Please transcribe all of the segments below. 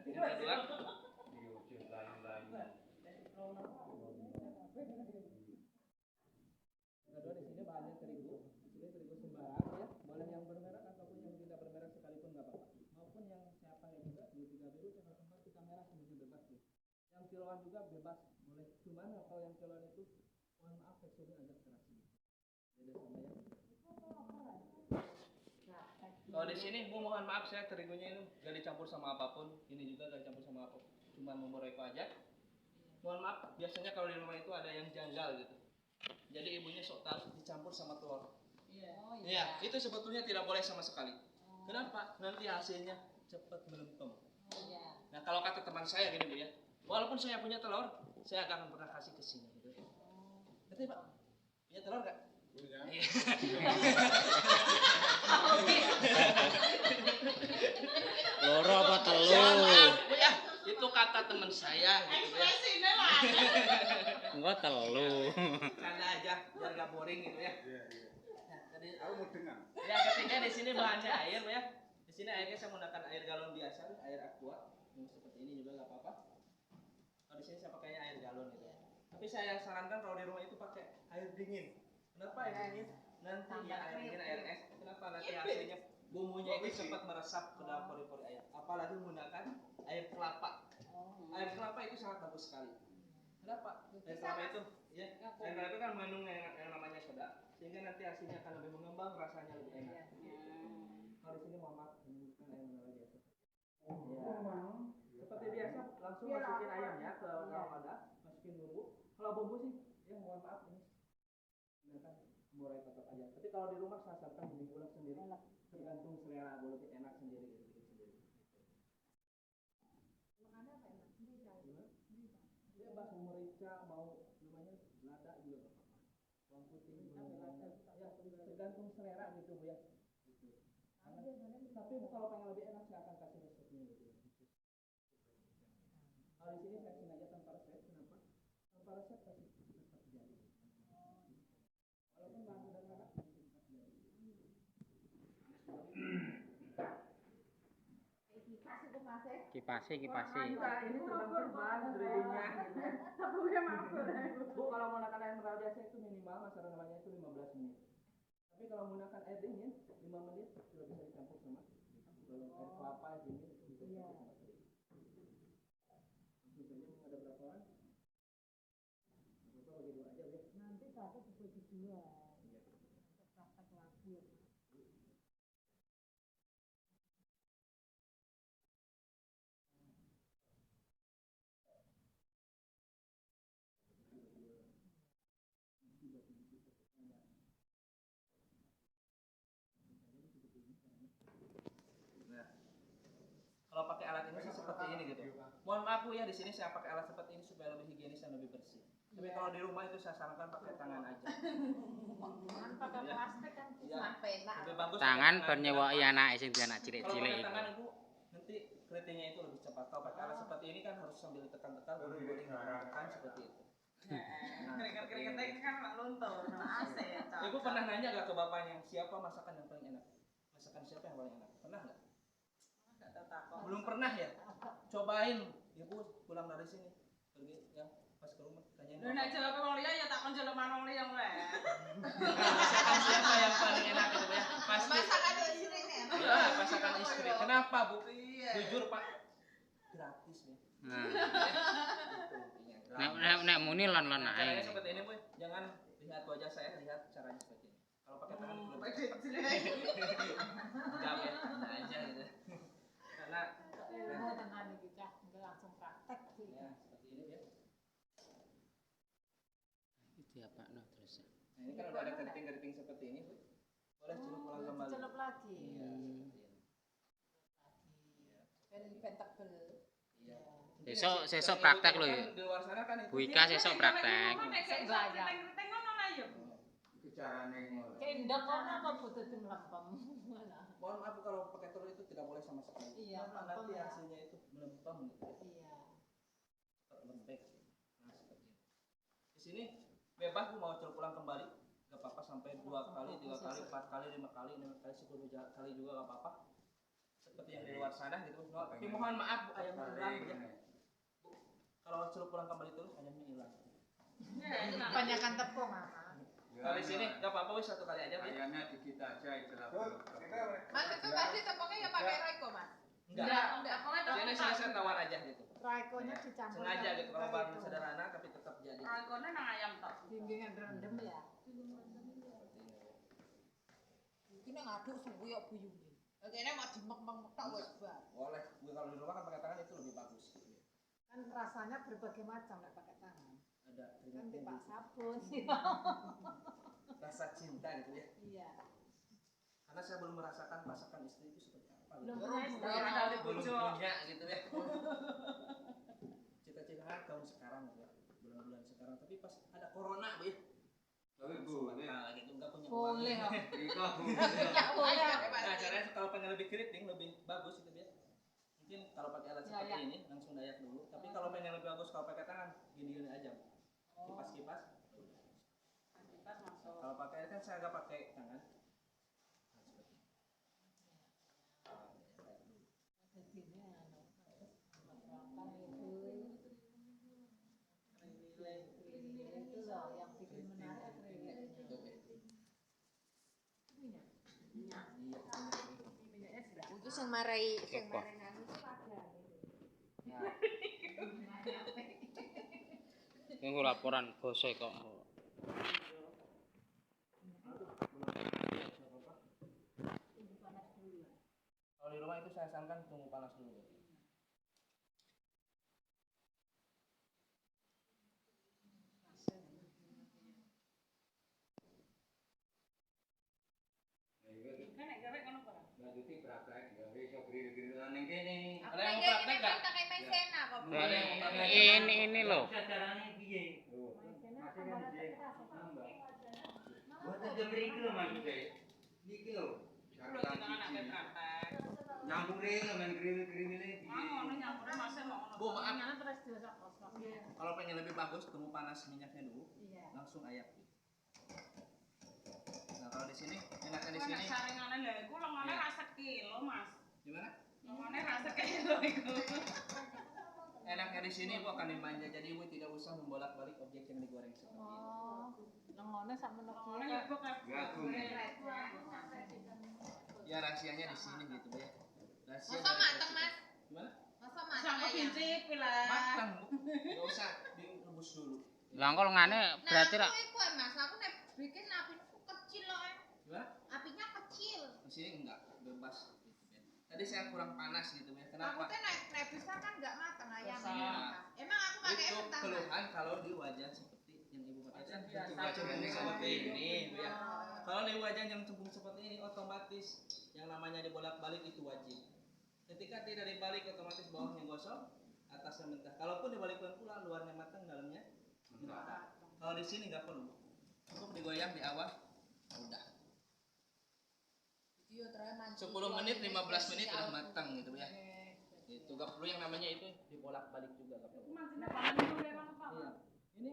Yang kedua, di sini bahannya terigu. Di sini terigu sembarang ya. Boleh yang bermerek ataupun yang tidak bermerek sekalipun nggak apa-apa. Maupun yang saya pakai juga di tiga biru, cakar kembar, pita merah semuanya bebas ya. Yang kiloan juga bebas boleh. Cuman kalau yang kiloan itu mohon maaf teksturnya agak keras ini. Beda sama yang kalau di sini, Bu mohon maaf saya terigunya itu gak dicampur sama apapun. Ini juga gak dicampur sama apapun. Cuma bumbu reko aja. Mohon maaf, biasanya kalau di rumah itu ada yang janggal gitu. Jadi ibunya sok tahu dicampur sama telur. Iya, itu sebetulnya tidak boleh sama sekali. Kenapa? Nanti hasilnya cepat melempem. Nah kalau kata teman saya gini Bu ya, walaupun saya punya telur, saya akan pernah kasih ke sini gitu. Ngerti Pak? Punya telur gak? Punya. Loro apa telu? Bu ya, itu kata teman saya gitu ya. Enggak telu. Canda aja, biar gak boring gitu ya. Iya. Nah, tadi Aku mau dengar. ya ketiga di sini bahannya air Bu ya. Di sini airnya saya menggunakan air galon biasa, air aqua. Seperti ini juga gak apa-apa. Kalau di sini saya pakainya air galon gitu ya. Tapi saya sarankan kalau di rumah itu pakai air dingin. Kenapa air dingin? Nanti ya air dingin, air es. Kenapa nanti hasilnya bumbunya itu cepat meresap ke dalam pori-pori ayam. Apalagi menggunakan air kelapa. Air kelapa itu sangat bagus sekali. Kenapa? Air kelapa itu, ya, air kelapa itu kan mengandung yang namanya soda, sehingga nanti hasilnya akan lebih mengembang, rasanya lebih enak. Kalau di sini mohon maaf menggunakan air mineral biasa. Ya. Seperti biasa, langsung masukin ayam ya ke dalam wadah, masukin bumbu. Kalau bumbu sih, ya mohon maaf ini gunakan murai tetap aja. Tapi kalau di rumah saya sarankan diulek sendiri, tergantung selera, boleh enak sendiri gitu sendiri. Makannya apa enak? Bebas mau merica, mau namanya lada juga gak apa-apa. Bawang putih, ya tergantung selera gitu Bu ya. Gitu. Tapi kalau pengen lebih enak saya akan kasih resepnya gitu ya. Kalau di sini saya kasih aja tanpa resep, kenapa? Tanpa resep pasti tetap jadi. Walaupun bahan sudah enak, tetap jadi. Kipase. Ini terbang-terbang drillingnya. Bu kalau menggunakan air mineral biasa itu minimal masa rendangnya itu 15 menit. Tapi kalau menggunakan air dingin 5 menit sudah bisa dicampur sama kalau air kelapa air dingin itu bisa dicampur sama teri. Langsung saja ada berapa orang? Berapa bagi dua aja ya? Nanti satu bagi dua. Praktek lagi. Kalau pakai alat ini sih seperti ini gitu. Mohon maaf Bu ya, di sini saya pakai alat seperti ini supaya lebih higienis dan lebih bersih. Tapi kalau di rumah itu saya sarankan pakai tangan aja. Jangan pakai plastik kan sampai Lebih bagus Tangan ben nyewaki anake sing dia anak kalau cilik-cilik pakai iku. tangan Ibu nanti keritingnya itu lebih cepat. Kalau pakai alat seperti ini kan harus sambil ditekan-tekan, tekan seperti itu. Keringet-keringetnya kan luntur, AC ya. Ibu pernah nanya gak ke bapaknya siapa masakan yang paling enak? Masakan siapa yang paling enak? Pernah nggak? Belum pernah ya? Cobain, Ibu pulang dari sini pergi ya pas ke rumah tanyain. Lu nek jawab wong liya ya tak kon jelek manung liya wae. Masakan siapa yang paling enak itu ya? Pasti. Masakan istri nih. Ya, masakan istri. Kenapa Bu? Iya. Jujur Pak, gratis ya. Nek muni lon-lon Caranya ae. seperti ini Bu, jangan lihat wajah saya, lihat caranya seperti ini. Kalau pakai tangan belum. Enggak ya, enggak aja gitu. Karena ilmu dengan kita nggak langsung praktek sih. ya seperti ini ya. Itu apa no terus. Nah, ini kan udah ada keriting-keriting seperti ini Bu. Boleh celup ulang kembali. Celup lagi. Iya, seperti ini. Ben tebel. Iya. Sesuk praktek lho ya. Di luar sana kan itu. Bu Ika sesuk praktek. Keriting-keriting ngono lah ya. Itu carane ngono. Kendok kono apa butuh melempem. Mohon maaf kalau pakai telur itu tidak boleh sama sekali. Iya, Karena nanti melempem ya. hasilnya itu melempem gitu. Iya. Lembek. Nah, seperti itu. Di sini bebas Bu mau celup ulang kembali, gak apa-apa sampai 2 kali, 3 kali, 4 kali, 5 kali, 6 kali, 10 kali juga gak apa-apa. seperti yang di luar sana gitu. Tapi mohon maaf Bu, ayamnya hilang ya. Bu, kalau suruh pulang kembali terus ayamnya hilang. Kebanyakan tepung, Mama. Kalau di sini nggak apa-apa, wis satu kali aja Bu. Ayamnya dikit aja istilah. Mas itu pasti tepungnya ya pakai Royco, Mas? Enggak. Sini saya tawar aja gitu. Raikonya dicampur. Sengaja gitu kalau bahan sederhana tapi tetap jadi. Ragone nang ayam tok. Bimbingan rendem ya. Ini ngaduk suwi kok buyune. Kene mau dimek-mek tok wis bar. Boleh. Gue kalau di rumah kan pakai tangan itu lebih bagus. Kan rasanya berbagai macam nek pakai tangan. Ada Kan keringetnya Pak gitu. sabun. Rasa cinta gitu ya. Iya. Karena saya belum merasakan masakan istri itu seperti apa. Belum Gitu. pernah istri. Belum ada di Belum bojo. punya gitu ya. Cita-cita tahun sekarang gitu ya. Bulan-bulan sekarang. Tapi pas ada corona Bu ya. Tapi boleh. Nah gitu nggak punya Boleh uang. kok. Iko Boleh. Nah caranya kalau pengen lebih keriting lebih bagus itu ya. Mungkin kalau pakai alat Ya, seperti ya. ini langsung dayak dulu. Tapi kalau pengen lebih bagus kalau pakai tangan gini-gini aja. Kipas-kipas. Kipas masuk. Kalau pakai kan saya agak pakai tangan. Itu loh yang bikin menarik kriwilnya. Minyaknya sudah. Itu sing marai nanu Ini laporan bos kok. Kalau di rumah itu saya sarankan tunggu panas dulu. Kan nek gawe kono ora. Lanjuti praktek ya iso grill-grillan ning kene. Aku Ada yang lagi praktek ini nggak? pakai maizena kok. Nah, Ada yang mau pakai ini loh. Carane piye? Masih kan jek. Buat jam mriki lho Mas Dek. Niki lho. Kulo kita anak praktek. Nyambung rene men grill-grillne Ah, ngono piye? nyampure masih mau ngono. Bu maaf. Minyaknya terus dimasak kos-kos. Kalau pengen lebih bagus tunggu panas minyaknya dulu. Iya. Langsung ayak. Nah kalau di sini enaknya di Nek sini sarengane lha iku lengone Iya. ra sekilo, Mas. gimana? Lengone ra sekilo iku. Enaknya di sini Bu akan dimanja jadi Ibu tidak usah membolak-balik objek yang digoreng seperti ini. Oh, nengone sama Lengone nengone. ya kok Gagung. Ya rahasianya di sini gitu Bu ya. Rahasia Masa dari mateng, kecil. Mas? Gimana? Masa Sampai mateng ayam. pincip lah. Matang Bu. Enggak usah direbus dulu. Lah kok lengane berarti Nah, rak aku iku Mas, aku nek bikin apinya kecil loh. Gimana? Apinya kecil. Di sini enggak bebas gitu ya. Tadi saya kurang panas gitu ya. Kenapa? Takutnya nek bisa kan enggak mateng ayamnya. Iya. Emang aku pakai Itu mentah. Mas? keluhan kalau di wajan seperti yang Ibu pakai kan Wajan biasa. bentuk cembung seperti ini Bu ya. Oh. Kalau di wajan yang cembung seperti ini otomatis yang namanya dibolak-balik itu wajib. Ketika tidak dibalik otomatis bawahnya gosong, atasnya mentah. Kalaupun dibalikkan pula luarnya matang, dalamnya mentah. Kalau di sini nggak perlu. Cukup digoyang di awal, udah. Iya, terus mancing. 10 menit, 15 menit udah matang gitu ya. Itu nggak perlu yang namanya itu dibolak-balik juga nggak perlu. Mancine panen dulu ya kan, Pak. Iya. Ini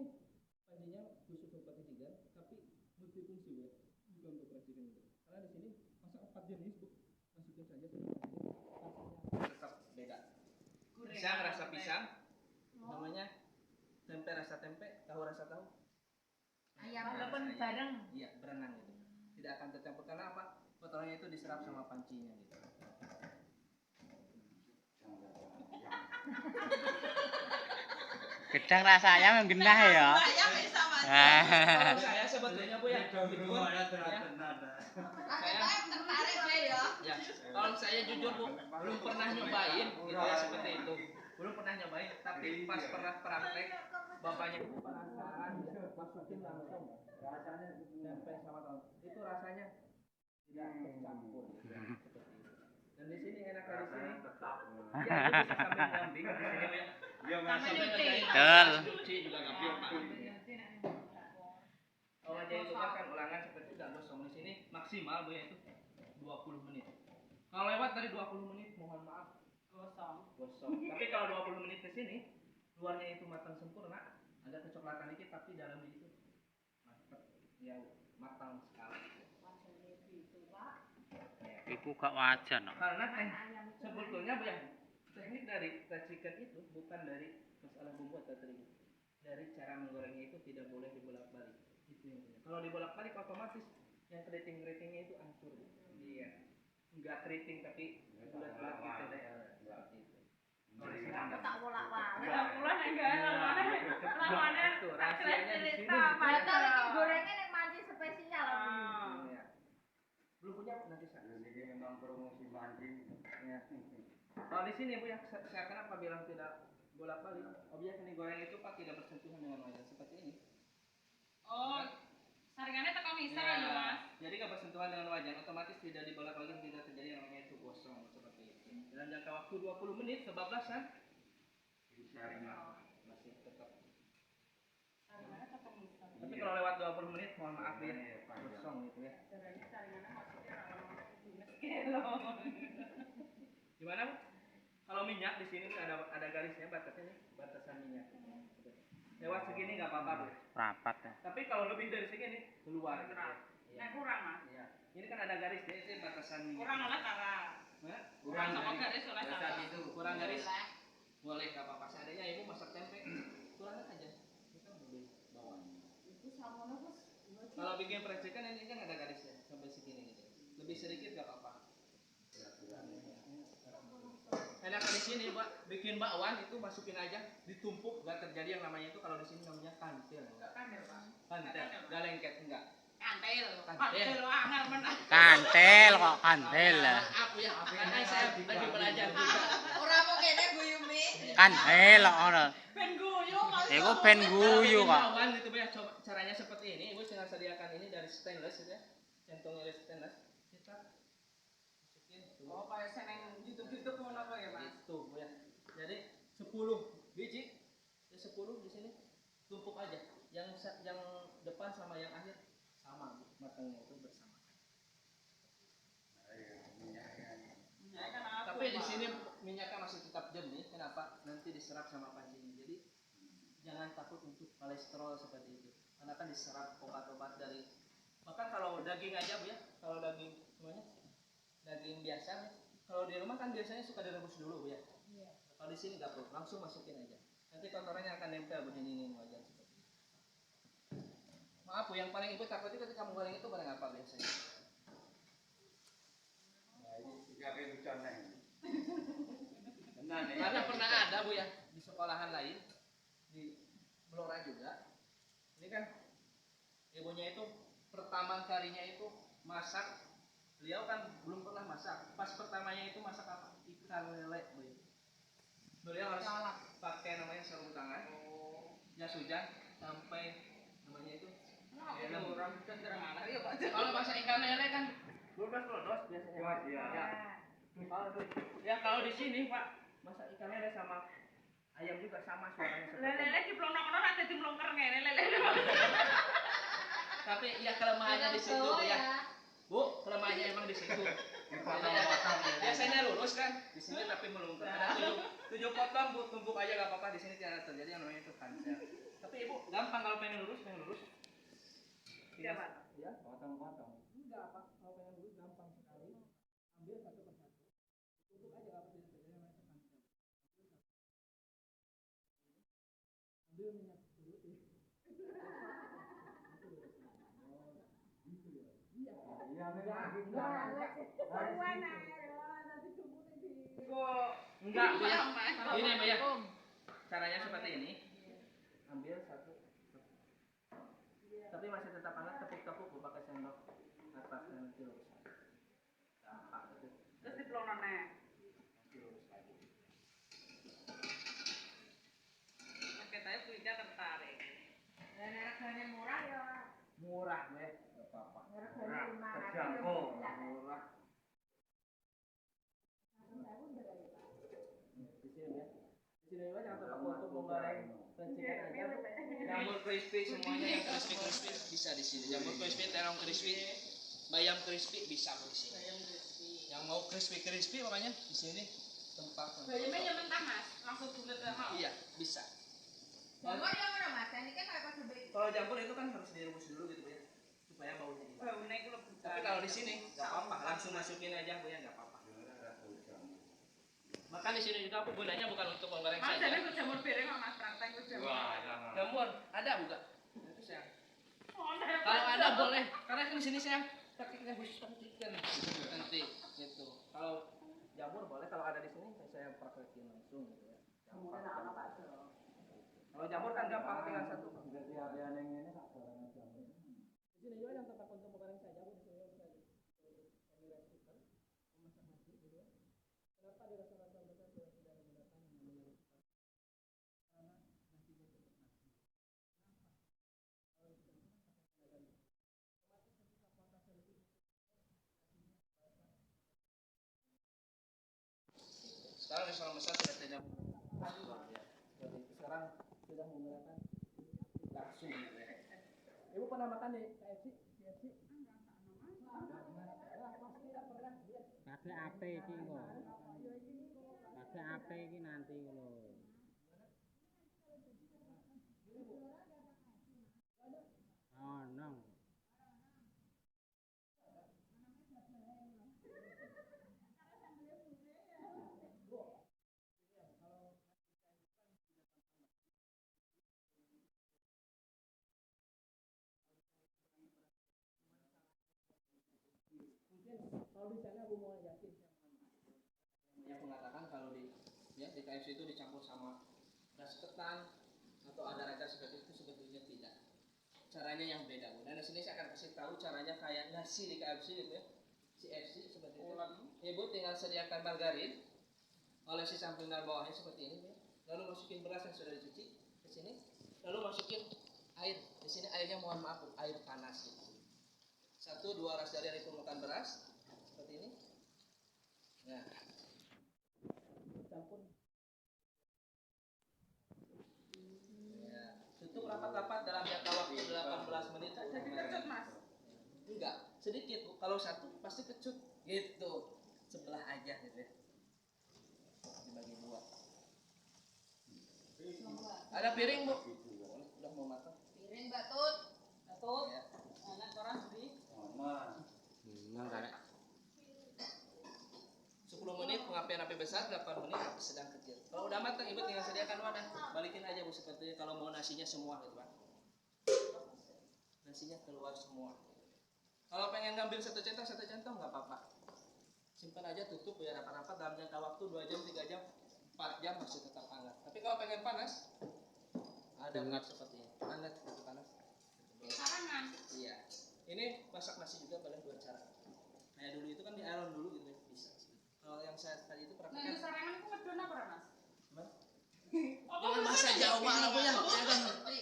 pancinya khusus seperti tiga, tapi multifungsi ya, bukan untuk presiden gitu. Karena di sini masak 4 jenis Bu, masukin saja semua tetap beda. Pisang rasa pisang, namanya tempe rasa tempe, tahu rasa tahu. Ayam. Walaupun bareng. Iya berenang gitu. Tidak akan tercampur karena apa? Kotorannya itu diserap sama pancinya gitu. gedang rasanya menggenah ya. Ayam bisa Mas. Kalau saya sebetulnya Bu ya, Jujur ada tenan. Aku tertarik deh ya. ya kalau saya jujur Bu, belum pernah nyobain gitu ya seperti itu. Belum pernah nyobain, tapi pas pernah praktek, bapaknya itu penasaran, ya, masukin langsung tempe sama tahu. Itu rasanya tidak tercampur. Gitu, ya, seperti itu. Dan di sini enak dari sini. Tetap. Ya, itu bisa sambil ngambing di sini Bu ya. Ya Mas. Sambil ngerjain Betul. cuci juga nggak apa-apa. Kalau aja itu kan ulangan seperti tidak gosong di sini maksimal Bu ya itu 20 menit. Kalau lewat dari 20 menit mohon maaf Gosong. gosong. Tapi kalau 20 menit ke sini luarnya itu matang sempurna, ada kecoklatan dikit tapi dalamnya itu mantap. Ya matang sekali. Iku gak wajan. Karena Ayam sebetulnya Bu ya, teknik dari racikan itu bukan dari masalah bumbu atau terigu. Dari cara menggorengnya itu tidak boleh dibolak-balik. Itu yang punya. Kalau dibolak-balik otomatis yang keriting-keritingnya itu hancur. Iya. Enggak keriting tapi bulat-bulat gitu deh. Seperti itu. Kalau di sini enggak. Tak bolak-balik. Ya pulang enggak lawannya Itu rahasianya di sini. Mata iki gorengnya nek mancing spesial. Iya. Belum punya nanti saya. Ini memang promosi mancing. Ya. Kalau di sini Bu ya, saya kenapa bilang tidak bolak-balik? Objek yang digoreng itu Pak tidak bersentuhan dengan wajan seperti ini. Oh, saringannya tekan misal Ya, ya Mas. jadi kalau bersentuhan dengan wajan otomatis tidak dibolak-balik, tidak terjadi yang namanya itu gosong seperti itu. Dalam jangka waktu 20 menit kebablasan masih tetap. Saringannya tekan misal. Tapi kalau lewat 20 menit mohon maaf ya, gosong gitu ya. Saringannya maksudnya kilo. Gimana Bu? Kalau minyak di sini ada garisnya batasnya nih, batasan minyak. Lewat segini nggak apa-apa Bu. Rapat ya. Tapi kalau lebih dari segini keluar. Gitu. Nah, kurang Mas. Iya. Ini kan ada garisnya itu batasan minyak. Kurang oleh cara. Hah? Kurang sama garis oleh cara. Itu Kurang garis. Boleh nggak apa-apa. Seandainya ibu masak tempe, kurangin aja. Kita lebih bawah. Itu samono Gus. Kalau bikin percikan ini kan ada garisnya sampai segini gitu. Lebih sedikit nggak apa-apa. Enakan di sini Mbak, bikin bakwan itu masukin aja, ditumpuk, nggak terjadi yang namanya itu kalau di sini namanya kantil. Kantil Pak. Kantil, nggak lengket enggak. Kantil. Kantil. Kantil lo angel menang. Kantel kok kantel. Maaf ya, karena saya lagi belajar juga. Ora kok kene Bu Yumi. Kantel kok ngono. Ben guyu Mas. Iku ben guyu kok. Bakwan itu ya, coba caranya seperti ini. Ibu tinggal sediakan ini dari stainless gitu ya, centongnya dari stainless. Kita masukin tuh. Oh, kayak seneng YouTube-YouTube ngono kok ya Mas. Itu Bu ya. Jadi 10 biji, ya 10 di sini tumpuk aja. Yang depan sama yang akhir sama Bu, matangnya itu bersama. Ya kan aku. Tapi di sini minyaknya masih tetap jernih. Kenapa? Nanti diserap sama pancinya. Jadi jangan takut untuk kolesterol seperti itu. Karena kan diserap obat-obat dari. Bahkan kalau daging aja Bu ya, kalau daging semuanya daging biasa. Kalau di rumah kan biasanya suka direbus dulu Bu ya. Iya. Kalau di sini nggak perlu, langsung masukin aja. Nanti kotorannya akan nempel begini nih wajan seperti itu. Maaf Bu, yang paling ibu takut itu ketika menggoreng itu barang apa biasanya? Nah, ini 3.000 ton nih. Benar nih. Karena pernah ada Bu ya di sekolahan lain di Blora juga. Ini kan ibunya itu pertama kalinya itu masak. Beliau kan belum pernah masak. Pas pertamanya itu masak apa? Ikan lele Bu. Beliau harus pakai namanya sarung tangan. Jas hujan sampai namanya itu. Orang sederhana ya Pak. Kalau masak ikan lele kan lodos biasanya. Wah, iya. Ya kalau di sini Pak masak ikan lele sama ayam juga sama suaranya seperti ini. Lele diplonok-plonok nanti dimlongker ngene lele. Tapi ya kelemahannya di situ Bu ya. Bu, kelemahannya emang di situ. Dipotong-potong ya. Biasanya lurus kan di sini tapi melungker. Ada 7 potong Bu, tumpuk aja nggak apa-apa di sini tidak terjadi yang namanya itu kanker. Tapi Ibu gampang kalau pengen lurus. Iya, Pak. Ya, Potong-potong. enggak apa. Kalau pengen lurus gampang sekali. Ambil satu persatu. Tumpuk aja apa tidak terjadi yang namanya kanker. Ambil minyak dulu ya. Iya, memang gitu. Enggak, Bu ya. Ini Ini Bu ya. Caranya seperti ini. Ambil satu. Tapi masih tetap hangat, tepuk-tepuk Bu pakai sendok atasnya nanti lurus. Gampang itu. terus diplonokne. Nanti lurus lagi. Oke, saya punya tertarik. Dan harganya murah ya. Murah Bu ya. Enggak apa-apa. Harganya 500. Terjangkau. Murah. Di sini ya. Di sini juga jangan terpaku untuk menggoreng percikan aja. Jamur crispy semuanya yang crispy bisa di sini. Jamur crispy, terong crispy, bayam crispy bisa Bu di sini. Yang mau crispy makanya di sini tempat. Bayamnya yang mentah Mas, langsung bulet mau. Iya, bisa. Jamur yang mana Mas? Ini kan kayak pas beli. Kalau jamur itu kan harus direbus dulu gitu Bu ya. Supaya baunya hilang. Baunya itu lebih. Tapi kalau di sini nggak apa-apa, langsung masukin aja Bu ya nggak apa-apa. Makan di sini juga gunanya bukan untuk menggoreng Mas, saja. jadi gue jamur piring kok Mas praktek gue jamur. Wah, jangan. Jamur ada bukan? Itu saya. Oh, nah, Kalau Mas. ada boleh, karena kan di sini saya praktiknya khusus praktikan nanti gitu. Kalau jamur boleh, kalau ada di sini saya praktekin langsung gitu ya. Jamurnya nak apa Pak Jo? Kalau jamur kan gampang tinggal satu. Jadi area yang ini tak goreng jamur. Di sini juga yang tempat untuk menggoreng saja, Bu, di sini bisa di rice cooker, memasak nasi gitu ya. Kenapa di restoran besar sudah menggunakan yang namanya rice cooker? Karena nasinya cepat matang. Kenapa? Kalau di sini kan pakai tenaga listrik. Otomatis ketika kualitasnya lebih nasinya basah. Sekarang restoran besar sudah tidak jadi sekarang sudah menggunakan langsung gitu ya. Ibu pernah makan di KFC? KFC? Pakai apa iki kok? Pakai apa iki nanti lho. Oh, no. Kalau di sana aku mau yakin yang mengatakan kalau di KFC itu dicampur sama beras ketan atau ada rasa seperti itu, sebetulnya tidak. Caranya yang beda, Bu. Dan di sini saya akan kasih tahu caranya kayak nasi di KFC gitu ya. CFC seperti itu. Ibu tinggal sediakan margarin, olesi samping dan bawahnya seperti ini ya. Lalu masukin beras yang sudah dicuci ke sini. Lalu masukin air. Di sini airnya mohon maaf, Bu, air panas gitu. 1-2 ras dari permukaan beras seperti ini. Nah, campur. Ya, tutup rapat-rapat dalam jangka waktu 18 menit. Jadi kecut Mas. Enggak, sedikit Bu. Kalau satu pasti kecut. Gitu. Sebelah aja gitu ya. Dibagi dua. Ada piring, Bu. Udah mau matang. Piring Mbak Tut. Tut. Ya. Anak orang beli. Mama. Nang karek. 10 menit pengapian api besar, 8 menit api sedang kecil. Kalau udah matang, Ibu tinggal sediakan wadah. Balikin aja Bu seperti kalau mau nasinya semua gitu Pak. Nasinya keluar semua. Kalau pengen ngambil satu centong nggak apa-apa. Simpan aja, tutup biar rapat-rapat dalam jangka waktu 2 jam, 3 jam, 4 jam masih tetap hangat. Tapi kalau pengen panas, ada Hangat. seperti ini. Hangat, itu panas. Sarangan. Iya. Ini masak nasi juga paling 2 cara. Kayak dulu itu kan di iron dulu gitu ya, bisa. Kalau yang saya tadi itu Nah, praktekkan. itu sarangan itu ngedon apa Mas? Gimana? Apa Jangan bahasa Jawa lah Bu ya. Jangan ngerti.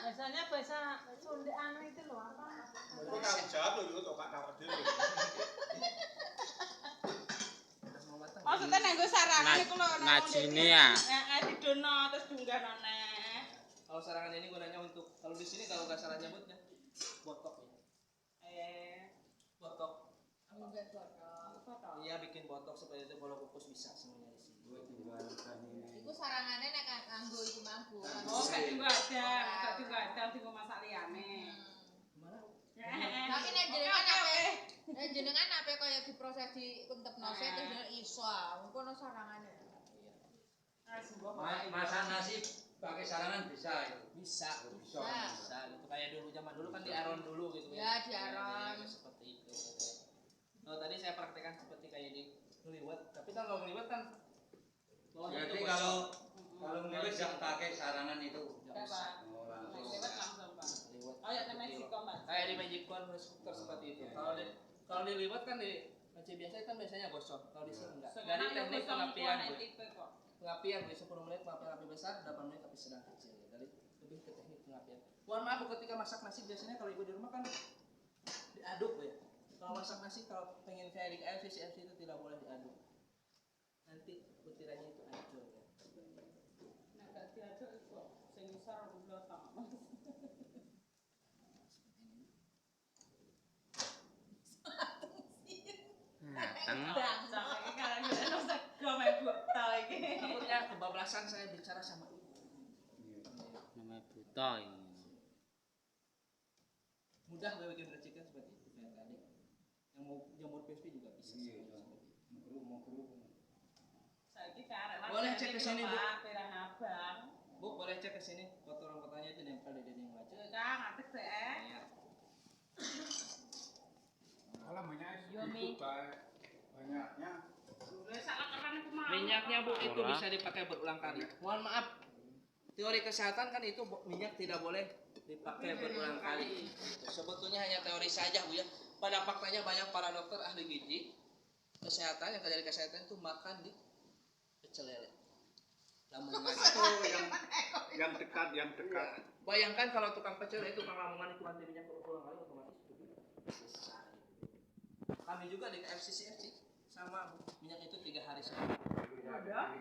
Biasanya bahasa Sunda anu itu loh apa? Itu tanggung jawab lho, itu Pak Kawat dhewe. Udah mau matang. Maksudnya nenggo sarangan iku lho. Najine ya. Didono terus diunggah noneh. Kalau sarangan ini gunanya untuk kalau di sini kalau nggak salah nyebutnya botok ya. Botok. Enggak botol. Iya bikin botok seperti itu, kalau kukus bisa semuanya di sini. Gue tinggal ini. Iku sarangane nek kanggo iku manggo. Oh, kayak juga ada. Kayak juga ada di masak liyane. Gimana? Tapi nek jenengan ape kaya diproses di kuntepnose terus jenengan iso ah. Engko ono sarangane. Masak nasi pakai sarangan bisa itu. Bisa. Bisa. Bisa gitu kayak dulu zaman dulu kan di aron dulu gitu Ya, di aron. Ya, seperti itu gitu ya. Kalau tadi saya praktekkan seperti kayak di ngeliwet, tapi kan kalau ngeliwet kan bawahnya itu Jadi gosong. kalau ngelis yang pakai sarangan itu. Nggak bisa. Oh, langsung. Lewat langsung, Pak. Ngeliwet. Oh, ya namanya Mexico, Mas. Kayak di Magic Corn rice cooker seperti itu. Kalau diliwet kan di Aceh biasa kan biasanya gosong. Kalau di sini enggak. Dari Sekarang yang teknik kosong pengapian, kuah Bu. tipe kok. Pengapian di 10 menit pengapian api besar, 8 menit api sedang kecil. Dari lebih ke teknik pengapian. Mohon maaf Bu, ketika masak nasi biasanya kalau ibu di rumah kan diaduk Bu ya. Kalau masak nasi kalau pengen kayak di KFC itu tidak boleh diaduk. Nanti butirannya itu hancur ya. Nah, gak diaduk kok. Sing isar udah sama. Mateng. Sampai sekarang kita harus sego mebuk tau iki. Takutnya kebablasan saya bicara sama ibu. Namanya buta ini. Mudah gue bikin fried chicken seperti itu kayak tadi. Yang mau jamur crispy juga bisa. Iya, seperti itu. mau keruh. Saiki kan cek ke sini, Bu. Perang abang. Bu, boleh cek ke sini. Kotoran-kotorannya itu nempel di dinding wajah. Kang, atik teh. Iya. Kalau banyak Yo, Mi. banyaknya. Udah salah keran aku mau. Minyaknya Bu itu bisa dipakai berulang kali. Mohon maaf. Teori kesehatan kan itu minyak tidak boleh dipakai berulang kali. Sebetulnya hanya teori saja Bu ya. Pada faktanya banyak para dokter ahli gizi kesehatan yang kerja di kesehatan itu makan di pecel lele. Lamongan. Itu yang dekat. Bayangkan kalau tukang pecel itu tukang Lamongan itu ganti minyak berulang kali otomatis besar. Kami juga di FCCFC sama Bu. Minyak itu 3 hari sekali. Ada.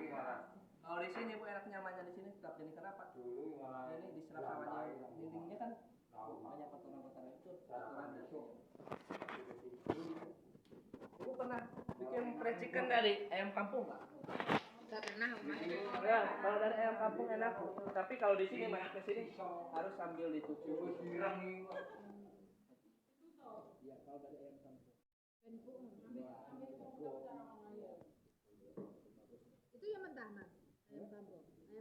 Kalau di sini Bu enak nyamannya di sini tetap jadi kenapa? Ini diserap hawanya dindingnya kan banyak kotoran-kotoran itu kotoran dari sini. Ibu pernah bikin fried chicken dari ayam kampung nggak? Gak pernah, Mas. Ya, kalau dari ayam kampung enak. Tapi kalau di sini masuk ke sini harus sambil dicuci. Ya, kalau dari ayam kampung.